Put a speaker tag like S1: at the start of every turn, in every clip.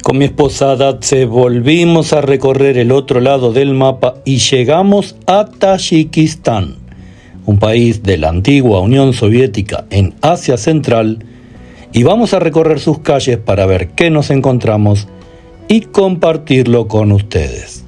S1: Con mi esposa Datse volvimos a recorrer el otro lado del mapa y llegamos a Tayikistán, un país de la antigua Unión Soviética en Asia Central, y vamos a recorrer sus calles para ver qué nos encontramos y compartirlo con ustedes.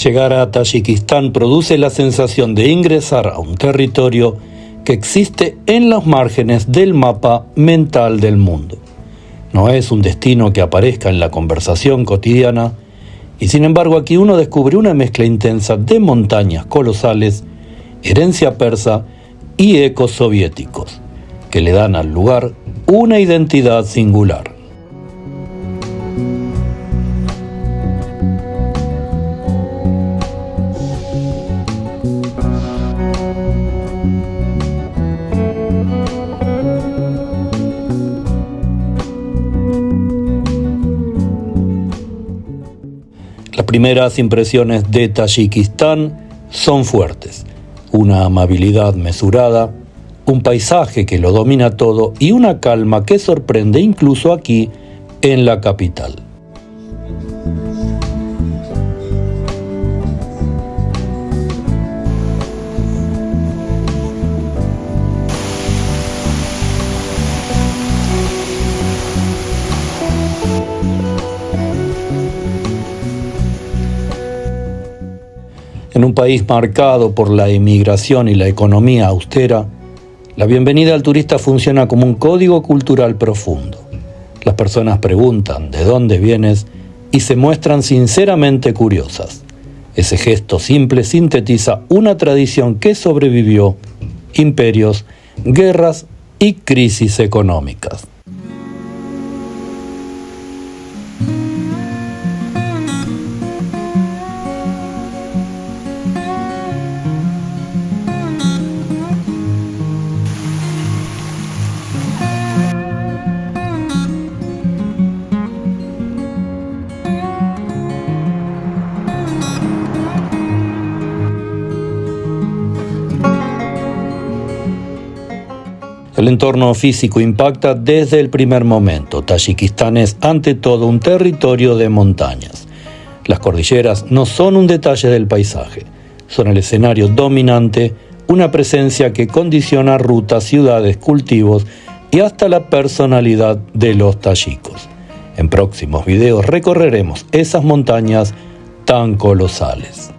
S1: Llegar a Tayikistán produce la sensación de ingresar a un territorio que existe en los márgenes del mapa mental del mundo. No es un destino que aparezca en la conversación cotidiana, y sin embargo aquí uno descubre una mezcla intensa de montañas colosales, herencia persa y ecos soviéticos, que le dan al lugar una identidad singular. Las primeras impresiones de Tayikistán son fuertes: una amabilidad mesurada, un paisaje que lo domina todo y una calma que sorprende incluso aquí en la capital. En un país marcado por la emigración y la economía austera, la bienvenida al turista funciona como un código cultural profundo. Las personas preguntan de dónde vienes y se muestran sinceramente curiosas. Ese gesto simple sintetiza una tradición que sobrevivió imperios, guerras y crisis económicas. El entorno físico impacta desde el primer momento. Tayikistán es ante todo un territorio de montañas. Las cordilleras no son un detalle del paisaje, son el escenario dominante, una presencia que condiciona rutas, ciudades, cultivos y hasta la personalidad de los tayikos. En próximos videos recorreremos esas montañas tan colosales.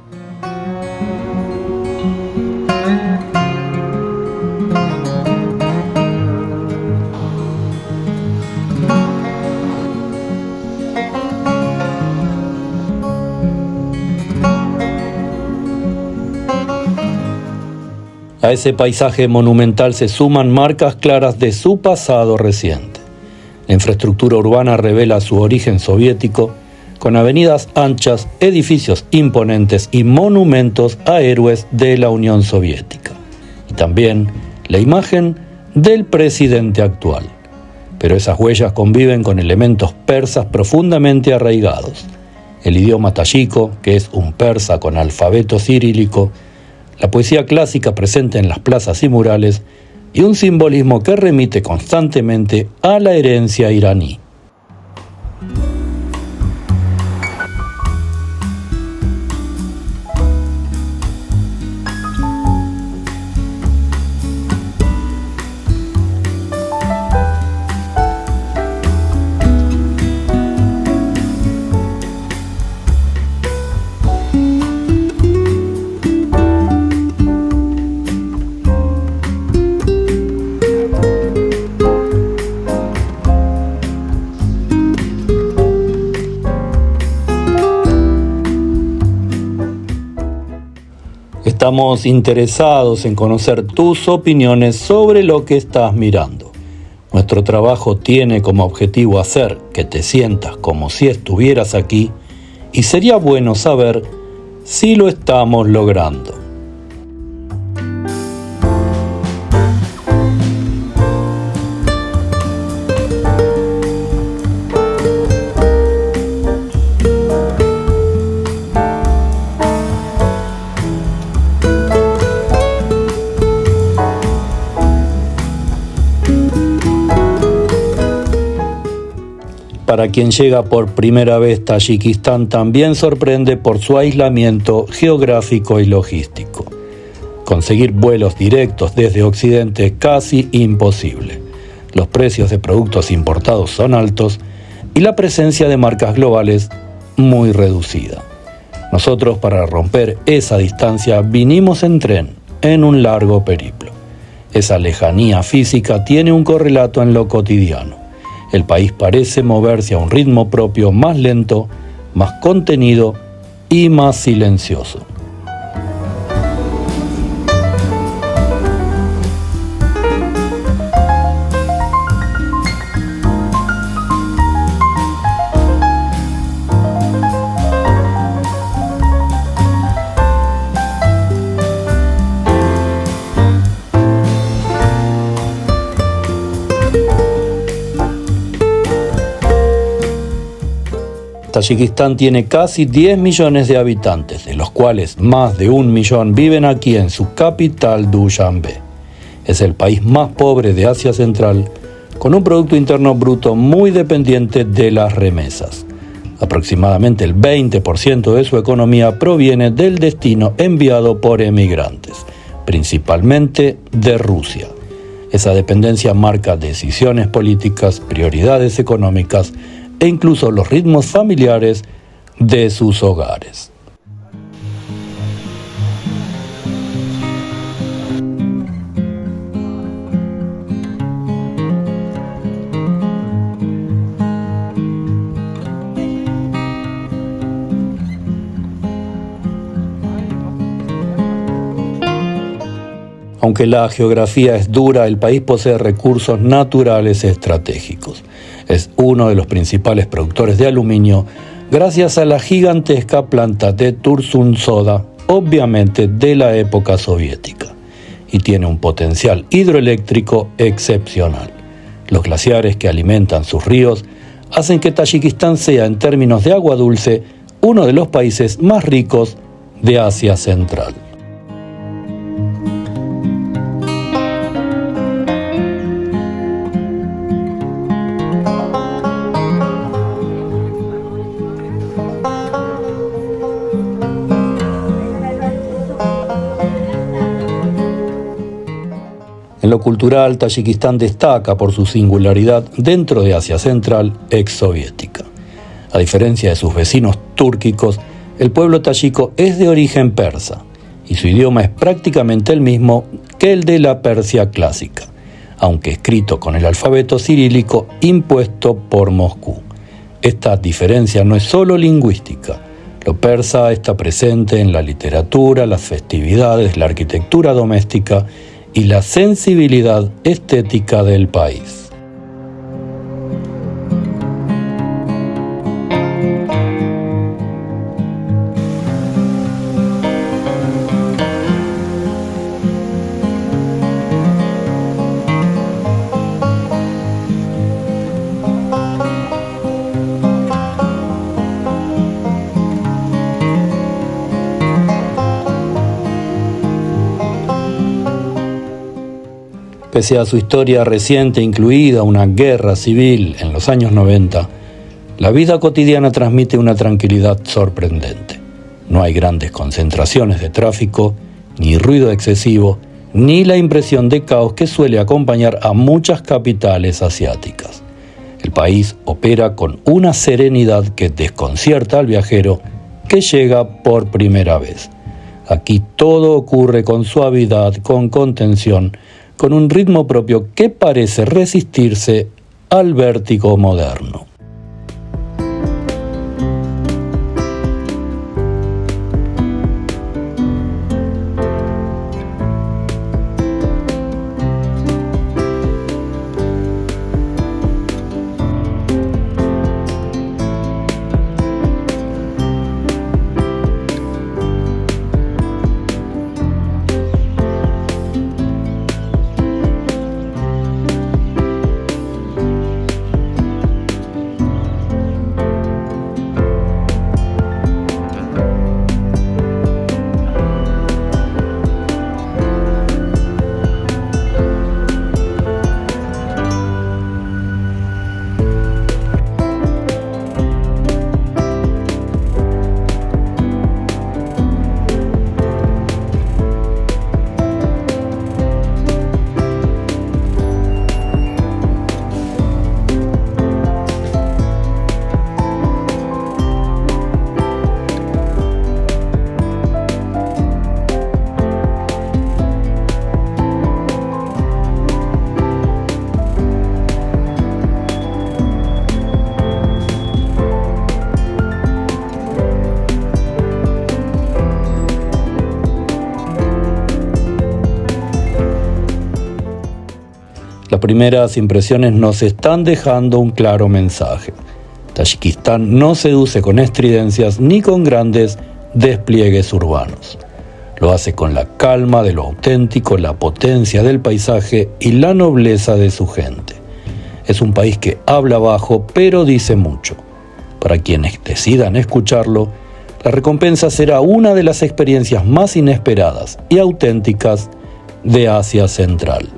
S1: A ese paisaje monumental se suman marcas claras de su pasado reciente. La infraestructura urbana revela su origen soviético, con avenidas anchas, edificios imponentes y monumentos a héroes de la Unión Soviética. Y también la imagen del presidente actual. Pero esas huellas conviven con elementos persas profundamente arraigados. El idioma tayiko, que es un persa con alfabeto cirílico, la poesía clásica presente en las plazas y murales, y un simbolismo que remite constantemente a la herencia iraní. Estamos interesados en conocer tus opiniones sobre lo que estás mirando. Nuestro trabajo tiene como objetivo hacer que te sientas como si estuvieras aquí y sería bueno saber si lo estamos logrando. Para quien llega por primera vez, Tayikistán también sorprende por su aislamiento geográfico y logístico. Conseguir vuelos directos desde Occidente es casi imposible. Los precios de productos importados son altos y la presencia de marcas globales muy reducida. Nosotros, para romper esa distancia, vinimos en tren, en un largo periplo. Esa lejanía física tiene un correlato en lo cotidiano. El país parece moverse a un ritmo propio más lento, más contenido y más silencioso. Tayikistán tiene casi 10 millones de habitantes, de los cuales más de 1 millón viven aquí en su capital, Dushanbe. Es el país más pobre de Asia Central, con un Producto Interno Bruto muy dependiente de las remesas. Aproximadamente el 20% de su economía proviene del destino enviado por emigrantes, principalmente de Rusia. Esa dependencia marca decisiones políticas, prioridades económicas e incluso los ritmos familiares de sus hogares. Aunque la geografía es dura, el país posee recursos naturales estratégicos. Es uno de los principales productores de aluminio gracias a la gigantesca planta de Tursun-Soda, obviamente de la época soviética, y tiene un potencial hidroeléctrico excepcional. Los glaciares que alimentan sus ríos hacen que Tayikistán sea, en términos de agua dulce, uno de los países más ricos de Asia Central. En lo cultural, Tayikistán destaca por su singularidad dentro de Asia Central exsoviética. A diferencia de sus vecinos túrquicos, el pueblo tayiko es de origen persa y su idioma es prácticamente el mismo que el de la Persia clásica, aunque escrito con el alfabeto cirílico impuesto por Moscú. Esta diferencia no es solo lingüística. Lo persa está presente en la literatura, las festividades, la arquitectura doméstica y la sensibilidad estética del país. Pese a su historia reciente, incluida una guerra civil en los años 90, la vida cotidiana transmite una tranquilidad sorprendente. No hay grandes concentraciones de tráfico, ni ruido excesivo, ni la impresión de caos que suele acompañar a muchas capitales asiáticas. El país opera con una serenidad que desconcierta al viajero que llega por primera vez. Aquí todo ocurre con suavidad, con contención, con un ritmo propio que parece resistirse al vértigo moderno. primeras impresiones nos están dejando un claro mensaje. Tayikistán no seduce con estridencias ni con grandes despliegues urbanos. Lo hace con la calma de lo auténtico, la potencia del paisaje y la nobleza de su gente. Es un país que habla bajo, pero dice mucho. Para quienes decidan escucharlo, la recompensa será una de las experiencias más inesperadas y auténticas de Asia Central.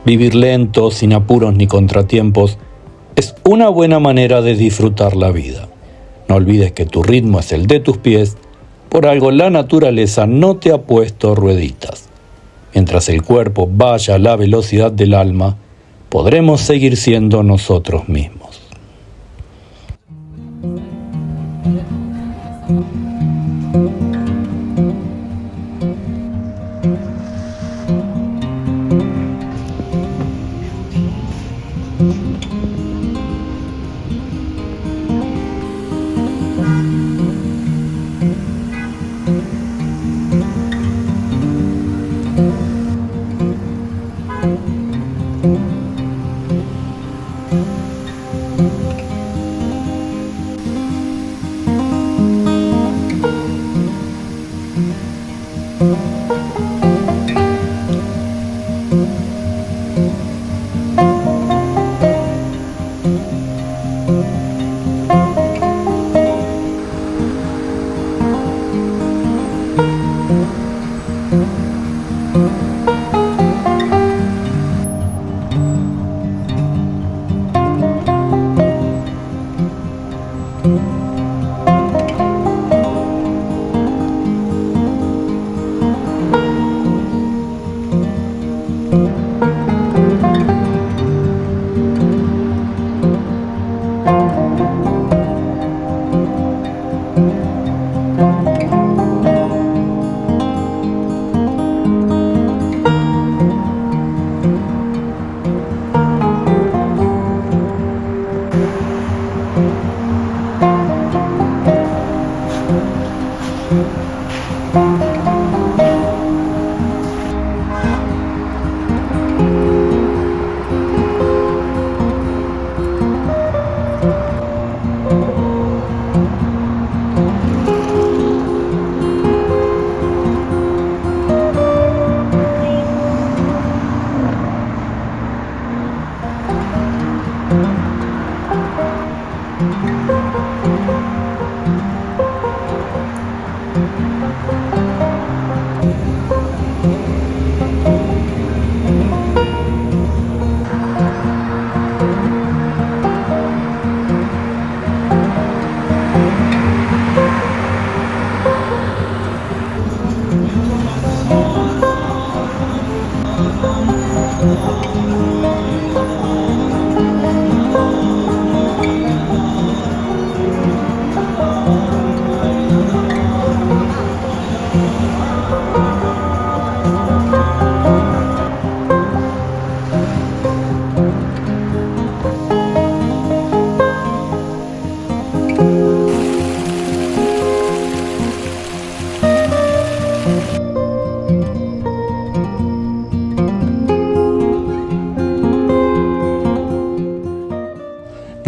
S1: Vivir lento, sin apuros ni contratiempos, es una buena manera de disfrutar la vida. No olvides que tu ritmo es el de tus pies, por algo la naturaleza no te ha puesto rueditas. Mientras el cuerpo vaya a la velocidad del alma, podremos seguir siendo nosotros mismos.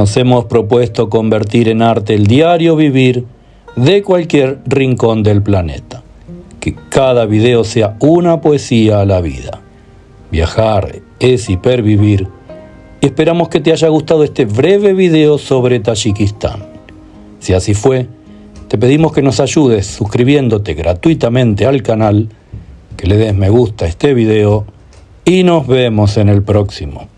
S1: Nos hemos propuesto convertir en arte el diario vivir de cualquier rincón del planeta. Que cada video sea una poesía a la vida. Viajar es hipervivir y esperamos que te haya gustado este breve video sobre Tayikistán. Si así fue, te pedimos que nos ayudes suscribiéndote gratuitamente al canal, que le des me gusta a este video y nos vemos en el próximo.